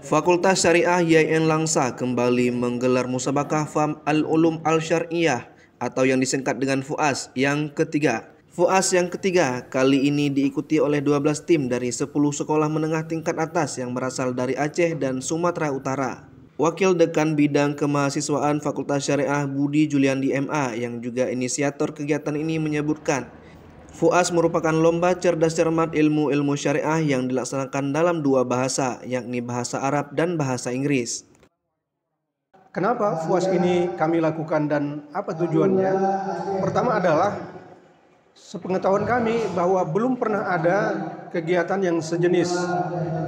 Fakultas Syariah YN Langsa kembali menggelar musabakah FAM Al-Ulum Al-Syar'iyah atau yang disingkat dengan FUAS yang ketiga. FUAS yang ketiga kali ini diikuti oleh 12 tim dari 10 sekolah menengah tingkat atas yang berasal dari Aceh dan Sumatera Utara. Wakil Dekan Bidang Kemahasiswaan Fakultas Syariah Budi Juliandi MA yang juga inisiator kegiatan ini menyebutkan, FUAS merupakan lomba cerdas cermat ilmu-ilmu syariah yang dilaksanakan dalam dua bahasa, yakni bahasa Arab dan bahasa Inggris. Kenapa FUAS ini kami lakukan dan apa tujuannya? Pertama adalah sepengetahuan kami bahwa belum pernah ada kegiatan yang sejenis,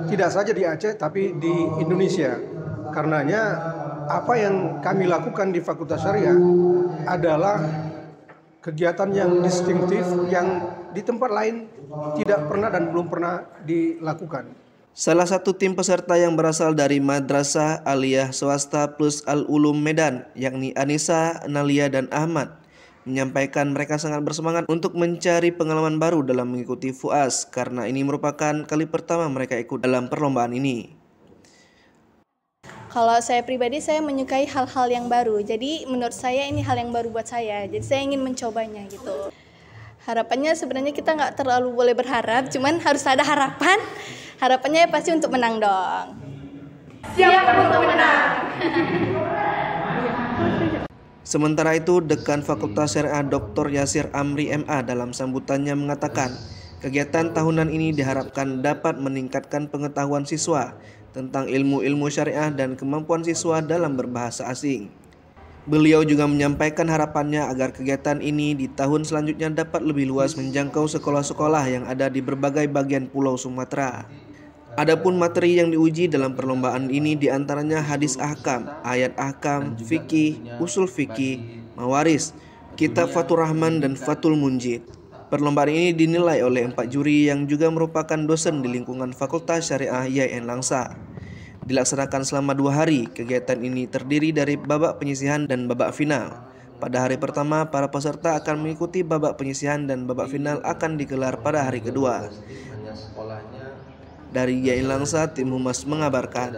tidak saja di Aceh tapi di Indonesia. Karenanya apa yang kami lakukan di Fakultas Syariah adalah kegiatan yang distinktif yang di tempat lain tidak pernah dan belum pernah dilakukan. Salah satu tim peserta yang berasal dari Madrasah Aliyah Swasta Plus Al-Ulum Medan, yakni Anissa, Nalia, dan Ahmad, menyampaikan mereka sangat bersemangat untuk mencari pengalaman baru dalam mengikuti FUAS karena ini merupakan kali pertama mereka ikut dalam perlombaan ini. Kalau saya pribadi, saya menyukai hal-hal yang baru. Jadi menurut saya ini hal yang baru buat saya. Jadi saya ingin mencobanya gitu. Harapannya sebenarnya kita nggak terlalu boleh berharap, cuman harus ada harapan. Harapannya pasti untuk menang dong. Siap untuk menang. Sementara itu, Dekan Fakultas Syariah Dr. Yasir Amri MA dalam sambutannya mengatakan, kegiatan tahunan ini diharapkan dapat meningkatkan pengetahuan siswa tentang ilmu-ilmu syariah dan kemampuan siswa dalam berbahasa asing. Beliau juga menyampaikan harapannya agar kegiatan ini di tahun selanjutnya dapat lebih luas menjangkau sekolah-sekolah yang ada di berbagai bagian Pulau Sumatera. Adapun materi yang diuji dalam perlombaan ini diantaranya hadis ahkam, ayat ahkam, fikih, usul fikih, mawaris, kitab Fathur Rahman, dan Fathul Munjid. Perlombaan ini dinilai oleh 4 juri yang juga merupakan dosen di lingkungan Fakultas Syariah YN Langsa. Dilaksanakan selama 2 hari, kegiatan ini terdiri dari babak penyisihan dan babak final. Pada hari pertama, para peserta akan mengikuti babak penyisihan dan babak final akan digelar pada hari kedua. Dari YN Langsa, tim Humas mengabarkan.